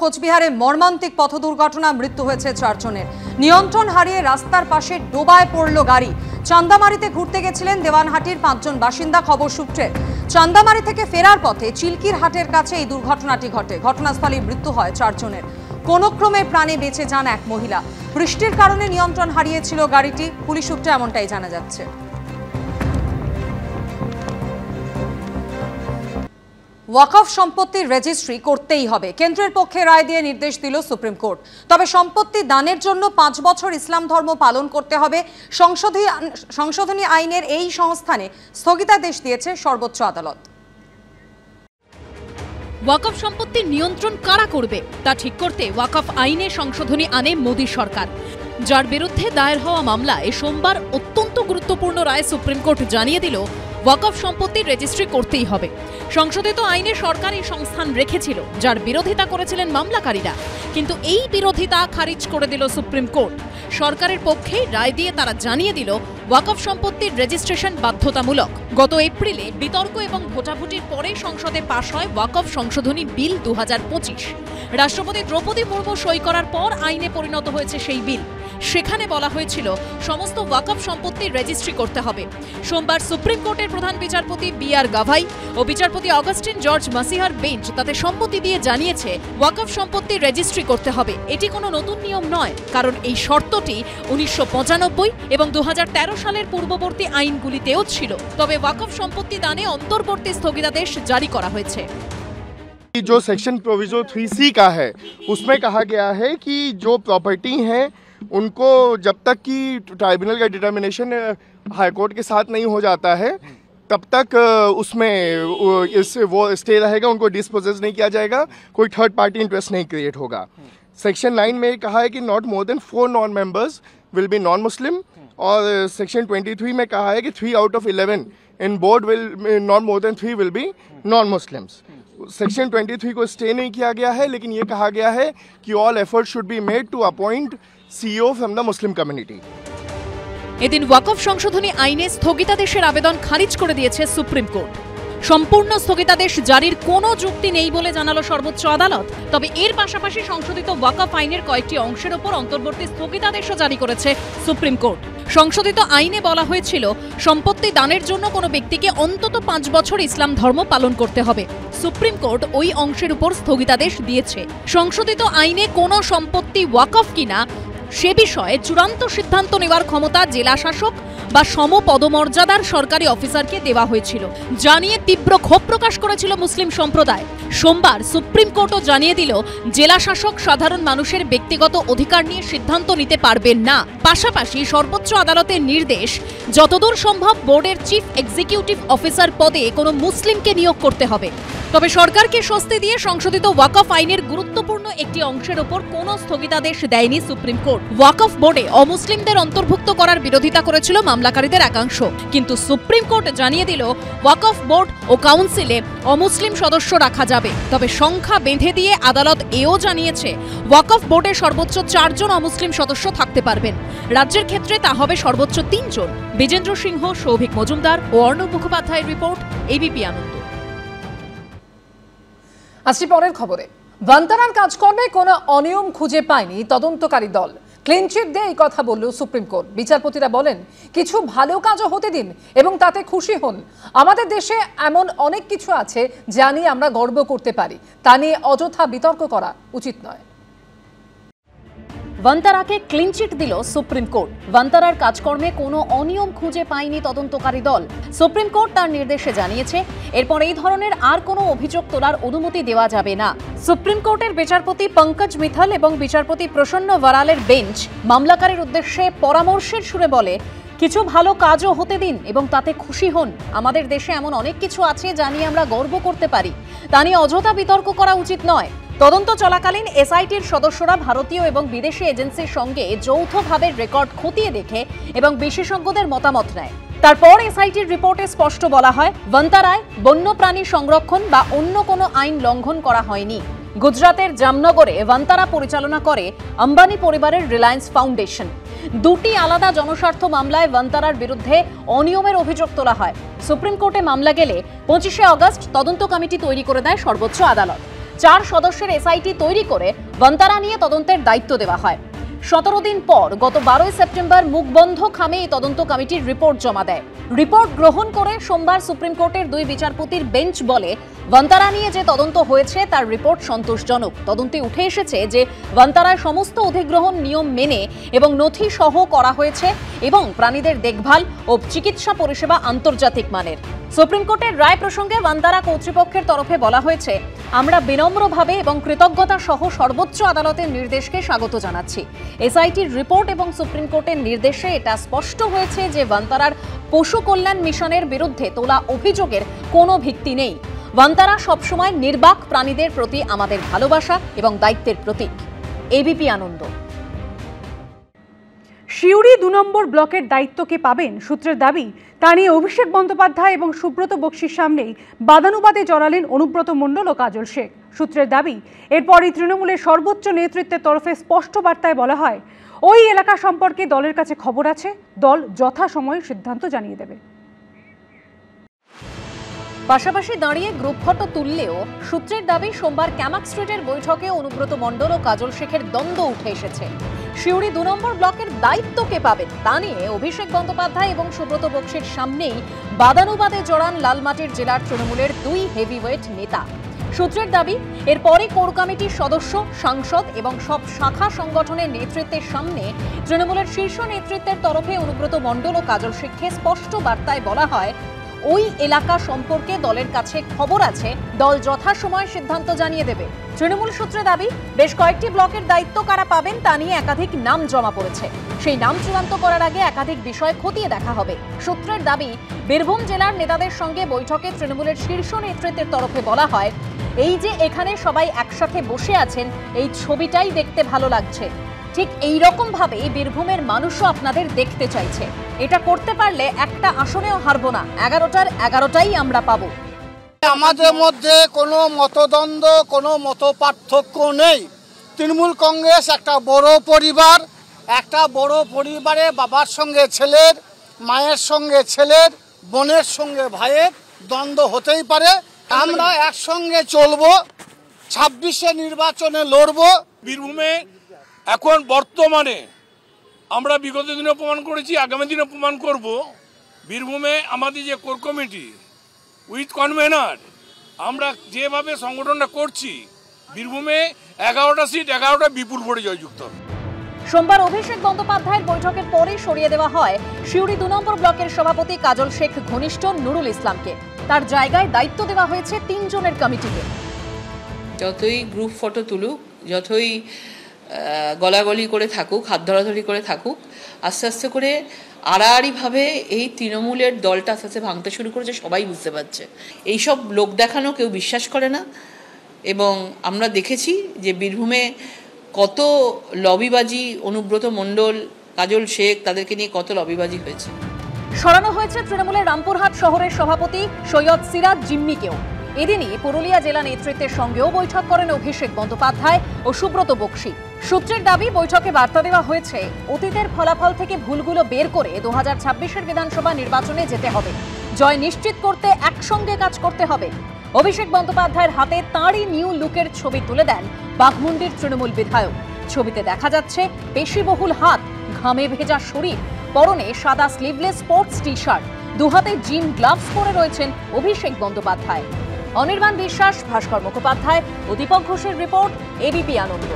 কোচবিহারে মর্মান্তিক পথ দুর্ঘটনা, মৃত্যু হয়েছে 4 জনের। নিয়ন্ত্রণ হারিয়ে রাস্তার পাশে ডোবায় পড়ল গাড়ি। চান্দামারিতে ঘুরতে গেছিলেন দেওয়ানহাটির 5 জন বাসিন্দা। খবর সূত্রে চান্দামারি থেকে ফেরার পথে চিল্কির হাটের কাছে এই দুর্ঘটনাটি ঘটে। ঘটনাস্থলে মৃত্যু হয় 4 জনের। কোন ক্রমে প্রাণে বেঁচে যান এক মহিলা। বৃষ্টির কারণে নিয়ন্ত্রণ হারিয়েছিল গাড়িটি, পুলিশ সূত্রে এমনটাই জানা যাচ্ছে। ওয়াকফ সম্পত্তির রেজিস্ট্রি করতেই হবে, কেন্দ্রের পক্ষে রায় দিয়ে নির্দেশ দিল সুপ্রিম কোর্ট। তবে সম্পত্তি দানের জন্য 5 বছর ইসলাম ধর্ম পালন করতে হবে, সংশোধনী আইনের এই সংস্থানে স্থগিতাদেশ দিয়েছে সর্বোচ্চ আদালত। ওয়াকফ সম্পত্তির নিয়ন্ত্রণ কারা করবে তা ঠিক করতে ওয়াকফ আইনে সংশোধনী আনে মোদী সরকার, যার বিরুদ্ধে দায়ের হওয়া মামলায় সোমবার অত্যন্ত গুরুত্বপূর্ণ রায় সুপ্রিম কোর্ট জানিয়ে দিল ওয়াকফ সম্পত্তির রেজিস্ট্রি করতেই হবে। সংশোধিত আইনে সরকার এই সংস্থান রেখেছিল, যার বিরোধিতা করেছিলেন মামলাকারীরা, কিন্তু এই বিরোধিতা খারিজ করে দিল সুপ্রিম কোর্ট। সরকারের পক্ষে রায় দিয়ে তারা জানিয়ে দিল ওয়াকফ সম্পত্তির রেজিস্ট্রেশন বাধ্যতামূলক। গত এপ্রিলে বিতর্ক এবং ভোটাভুটির পরে সংসদে পাশ হয় ওয়াকফ সংশোধনী বিল 2025। রাষ্ট্রপতি দ্রৌপদী মুর্মু সই করার পর আইনে পরিণত হয়েছে সেই বিল। সেখানে বলা হয়েছিল সমস্ত ওয়াকফ সম্পত্তির রেজিস্ট্রি করতে হবে। সোমবার সুপ্রিম কোর্টের প্রধান বিচারপতি বি.আর. গাভাই ও বিচারপতি অগাস্টিন জর্জ মাসিহার বেঞ্চ তাতে সম্মতি দিয়ে জানিয়েছে ওয়াকফ সম্পত্তির রেজিস্ট্রি করতে হবে। এটি কোনো নতুন নিয়ম নয়, কারণ এই শর্তটি 1995 এবং 2013 সালের পূর্ববর্তী আইনগুলিতেও ছিল। তবে ওয়াকফ সম্পত্তি দানে অন্তর্বর্তী স্থগিতাদেশ জারি করা হয়েছে। जो सेक्शन प्रोविजो 3C का है उसमें कहा गया है कि जो प्रॉपर्टी हैं उनको जब तक कि ट्राइब्यूनल का डिटर्मिनेशन हाईकोर्ट के साथ नहीं हो जाता है तब तक उसमें वो स्टे रहेगा, उनको डिस्पोजेस नहीं किया जाएगा, कोई थर्ड पार्टी इंटरेस्ट नहीं क्रिएट होगा। सेक्शन 9 में कहा है कि not more than 4 non members will be non Muslim, और सेक्शन 23 में कहा है कि 3 out of 11 in board will not more than 3 will be non Muslims. Section 23 को स्टे नहीं किया गया है, लेकिन ये कहा गया है कि all effort should be made to appoint CEO from the Muslim community. এদিন ওয়াকফ সংশোধনী আইনে স্থগিতাদেশের আবেদন খারিজ করে দিয়েছে সুপ্রিম কোর্ট। সম্পূর্ণ স্থগিতাদেশ জারির কোনো যুক্তি নেই বলে জানালো সর্বোচ্চ আদালত। তবে এর পাশাপাশি সংশোধিত ওয়াকফ আইনের কয়েকটি অংশের ওপর অন্তর্বর্তী স্থগিতাদেশও জারি করেছে সুপ্রিম কোর্ট। সংশোধিত আইনে বলা হয়েছিল সম্পত্তি দানের জন্য কোনো ব্যক্তিকে অন্তত 5 বছর ইসলাম ধর্ম পালন করতে হবে। সুপ্রিম কোর্ট ওই অংশের উপর স্থগিতাদেশ দিয়েছে। সংশোধিত আইনে কোনো সম্পত্তি ওয়াকফ কিনা সে বিষয়ে চূড়ান্ত সিদ্ধান্ত নেওয়ার ক্ষমতা জেলা শাসক বা সমপদমর্যাদার সরকারি অফিসারকে দেওয়া হয়েছিল, জানিয়ে তীব্র ক্ষোভ প্রকাশ করেছিল মুসলিম সম্প্রদায়। সোমবার সুপ্রিম কোর্টও জানিয়ে দিল জেলা শাসক সাধারণ মানুষের ব্যক্তিগত অধিকার নিয়ে সিদ্ধান্ত নিতে পারবেন না। পাশাপাশি সর্বোচ্চ আদালতের নির্দেশ, যতদূর সম্ভব বোর্ডের চিফ এক্সিকিউটিভ অফিসার পদে কোনো মুসলিমকে নিয়োগ করতে হবে। তবে সরকারকে স্বস্তি দিয়ে সংশোধিত ওয়াকফ আইনের গুরুত্বপূর্ণ একটি অংশের ওপর কোনো স্থগিতাদেশ দেয়নি সুপ্রিম কোর্ট। ওয়াকফ বোর্ডে অমুসলিমদের অন্তর্ভুক্ত করার বিরোধিতা করেছিল মামলাকারীদের একাংশ, কিন্তু সুপ্রিম কোর্ট জানিয়ে দিল ওয়াকফ বোর্ড ও কাউন্সিলে অমুসলিম সদস্য রাখা যাবে। তবে সংখ্যা বেঁধে দিয়ে আদালত এও জানিয়েছে ওয়াকফ বোর্ডে সর্বোচ্চ 4 জন অমুসলিম সদস্য থাকতে পারবেন। রাজ্যের ক্ষেত্রে তা হবে সর্বোচ্চ 3 জন। বিজেন্দ্র সিংহ, সৌভিক মজুমদার ও অর্ণব মুখোপাধ্যায়ের রিপোর্ট, এবিপি আনন্দ। আসছি পরের খবরে। ভান্তারার কাজকর্মে কোনো অনিয়ম খুঁজে পায়নি তদন্তকারী দল। ক্লিনচিট দিয়ে এই কথা বলল সুপ্রিম কোর্ট। বিচারপতিরা বলেন কিছু ভালো কাজও হতে দিন এবং তাতে খুশি হন। আমাদের দেশে এমন অনেক কিছু আছে যা নিয়ে আমরা গর্ব করতে পারি, তা নিয়ে অযথা বিতর্ক করা উচিত নয়। ভান্তারাকে ক্লিনচিট দিল সুপ্রিম কোর্ট। ভান্তারার কাজকর্মে কোনো অনিয়ম খুঁজে পায়নি তদন্তকারী দল। সুপ্রিম কোর্ট তার নির্দেশে জানিয়েছে এরপর এই ধরনের আর কোনো অভিযোগ তোলার অনুমতি দেওয়া যাবে না। সুপ্রিম কোর্টের বিচারপতি পঙ্কজ মিথল এবং বিচারপতি প্রসন্ন বরালের বেঞ্চ মামলাকারীর উদ্দেশ্যে পরামর্শের সুরে বলে কিছু ভালো কাজও হতে দিন এবং তাতে খুশি হন। আমাদের দেশে এমন অনেক কিছু আছে যা নিয়ে আমরা গর্ব করতে পারি, তা নিয়ে অযথা বিতর্ক করা উচিত নয়। তদন্ত চলাকালীন এসআইটির সদস্যরা ভারতীয় এবং বিদেশি এজেন্সির সঙ্গে যৌথভাবে রেকর্ড খতিয়ে দেখে এবং বিশেষজ্ঞদের মতামত নেয়। তারপর এসআইটির রিপোর্টে স্পষ্ট বলা হয় ভান্তারায় বন্যপ্রাণী সংরক্ষণ বা অন্য কোনো আইন লঙ্ঘন করা হয়নি। গুজরাতের জামনগরে ভান্তারা পরিচালনা করে আম্বানি পরিবারের রিলায়েন্স ফাউন্ডেশন। দুটি আলাদা জনস্বার্থ মামলায় ভান্তারার বিরুদ্ধে অনিয়মের অভিযোগ তোলা হয়। সুপ্রিম কোর্টে মামলা গেলে 25শে আগস্ট তদন্ত কমিটি তৈরি করে দেয় সর্বোচ্চ আদালত। 4 সদস্যের এসআইটি তৈরি করে ভান্তারা নিয়ে তদন্তের দায়িত্ব দেওয়া হয়। 17 দিন পর গত 12 সেপ্টেম্বর মুখবন্ধ খামে এই তদন্ত কমিটির রিপোর্ট জমা দেয়। রিপোর্ট গ্রহণ করে সোমবার সুপ্রিম কোর্টের 2 বিচারপতির বেঞ্চ বলে, ভান্তারা নিয়ে যে তদন্ত হয়েছে তার রিপোর্ট সন্তোষজনক। তদন্তে উঠে এসেছে যে ভান্তারার সমস্ত অধিগ্রহণ নিয়ম মেনে এবং নথি সহ করা হয়েছে এবং প্রাণীদের দেখভাল ও চিকিৎসা পরিষেবা আন্তর্জাতিক মানের। সুপ্রিম কোর্টের রায় প্রসঙ্গে ভান্তারা কর্তৃপক্ষের তরফে বলা হয়েছে, আমরা বিনম্রভাবে এবং কৃতজ্ঞতা সহ সর্বোচ্চ আদালতের নির্দেশকে স্বাগত জানাচ্ছি। এসআইটির রিপোর্ট এবং সুপ্রিম কোর্টের নির্দেশে এটা স্পষ্ট হয়েছে যে ভান্তারার পশু কল্যাণ মিশনের বিরুদ্ধে তোলা অভিযোগের কোনো ভিত্তি নেই। ভান্তারা সবসময় নির্বাক প্রাণীদের প্রতি আমাদের ভালোবাসা এবং দায়িত্বের প্রতীক। এবিপি আনন্দ। সিউড়ি 2 নম্বর ব্লকের দায়িত্ব কে পাবেন সূত্রের দাবি, তা নিয়ে অভিষেক বন্দ্যোপাধ্যায় এবং সুব্রত বক্সির সামনেই বাদানুবাদে জড়ালেন অনুব্রত মণ্ডল ও কাজল শেখ। সূত্রের দাবি, এরপরই তৃণমূলের সর্বোচ্চ নেতৃত্বের তরফে স্পষ্ট বার্তায় বলা হয়, ওই এলাকা সম্পর্কে দলের কাছে খবর আছে, দল যথাসময়ে সিদ্ধান্ত জানিয়ে দেবে। পাশাপাশি দাঁড়িয়ে গ্রুপ ফটো তুললেও সূত্রের দাবি, সোমবার ক্যামাক স্ট্রিটের বৈঠকে অনুব্রত মণ্ডল ও কাজল শেখের দ্বন্দ্ব উঠে এসেছে। সিউড়ি 2 নম্বর ব্লকের দায়িত্ব কে পাবেন তা নিয়ে অভিষেক বন্দ্যোপাধ্যায় এবং সুব্রত বক্সির সামনেই বাদানুবাদে জড়ান লালমাটির জেলার তৃণমূলের 2 হেভিওয়েট নেতা। সূত্রের দাবি, এরপরই কোর কমিটির সদস্য, সাংসদ এবং সব শাখা সংগঠনের নেতৃত্বের সামনে তৃণমূলের শীর্ষ নেতৃত্বের তরফে অনুব্রত মণ্ডল ও কাজল শেখকে স্পষ্ট বার্তায় বলা হয়, ওই এলাকা সম্পর্কে দলের কাছে খবর আছে, দল যথাসময়ে সিদ্ধান্ত জানিয়ে দেবে। তৃণমূল সূত্রে দাবি, বেশ কয়েকটি ব্লকের দায়িত্ব কারা পাবেন তা নিয়ে একাধিক নাম জমা পড়েছে। সেই নাম চূড়ান্ত করার আগে একাধিক বিষয় খতিয়ে দেখা হবে। সূত্রের দাবি, বীরভূম জেলার নেতাদের সঙ্গে বৈঠকে তৃণমূলের শীর্ষ নেতৃত্বের তরফে বলা হয়, এই যে এখানে সবাই একসাথে বসে আছেন, এই ছবিটাই দেখতে ভালো লাগছে। ঠিক এই রকম ভাবে বীরভূমের মানুষও আপনাদের দেখতে চাইছে। এটা করতে পারলে একটা আসনেও হারবো না, 11টার 11টাই আমরা পাবো। আমাদের মধ্যে কোনো মতদ্বন্দ্ব, কোনো মত পার্থক্য নেই। তৃণমূল কংগ্রেস একটা বড় পরিবার, একটা বড় পরিবারে বাবার সঙ্গে ছেলের, মায়ের সঙ্গে ছেলের, বোনের সঙ্গে ভাইয়ের দ্বন্দ্ব হতেই পারে। আমরা একসঙ্গে চলবো, 26শে নির্বাচনে লড়বো। বীরভূমে এখন বর্তমানে আমরা বিগত দিনে প্রমাণ করেছি, আগামী দিনে প্রমাণ করব। বীরভূমে আমাদের যে কোর কমিটি উইথ কনভেনার আমরা যেভাবে সংগঠনটা করছি, বীরভূমে 11টা সিট 11টা বিপুল ভোটে জয়যুক্ত হবে। সোমবার অভিষেক বন্দ্যোপাধ্যায়ের বৈঠকের পরেই সরিয়ে দেওয়া হয় সিউড়ি 2 নম্বর ব্লকের সভাপতি কাজল শেখ ঘনিষ্ঠ নুরুল ইসলামকে। তার জায়গায় দায়িত্ব দেওয়া হয়েছে 3 জনের কমিটিকে। যতই গ্রুপ ফটো তুলুক, যতই গলাগলি করে থাকুক, হাত ধরাধরি করে থাকুক, আস্তে আস্তে করে আড়াআড়িভাবে এই তৃণমূলের দলটা আস্তে আস্তে ভাঙতে শুরু করেছে, সবাই বুঝতে পারছে। এইসব লোক দেখানো কেউ বিশ্বাস করে না। এবং আমরা দেখেছি যে বীরভূমে কত লবিবাজি, অনুব্রত মণ্ডল, কাজল শেখ, তাদেরকে নিয়ে কত লবিবাজি হয়েছে। সরানো হয়েছে তৃণমূলের রামপুরহাট শহরের সভাপতি সৈয়দ সিরাজ জিম্মিকেও। এদিনই পুরুলিয়া জেলা নেতৃত্বের সঙ্গেও বৈঠক করেন অভিষেক বন্দ্যোপাধ্যায় ও সুব্রত বক্সি। সূত্রের দাবি, বৈঠকে বার্তা দেওয়া হয়েছে, অতীতের ফলাফল থেকে ভুলগুলো বের করে 2026-এর বিধানসভা নির্বাচনে যেতে হবে। জয় নিশ্চিত করতে একসঙ্গে কাজ করতে হবে। অভিষেক বন্দ্যোপাধ্যায়ের হাতে তাঁরই নিউ লুকের ছবি তুলে দেন বাঘমুন্ডির তৃণমূল বিধায়ক। ছবিতে দেখা যাচ্ছে পেশিবহুল হাত, ঘামে ভেজা শরীর, পরনে সাদা স্লিভলেস স্পোর্টস টি শার্ট, দুহাতে জিম গ্লাভস পরে রয়েছেন অভিষেক বন্দ্যোপাধ্যায়। অনির্বাণ বিশ্বাস, ভাস্কর মুখোপাধ্যায় ও দীপক ঘোষের রিপোর্ট, এবিপি আনন্দ।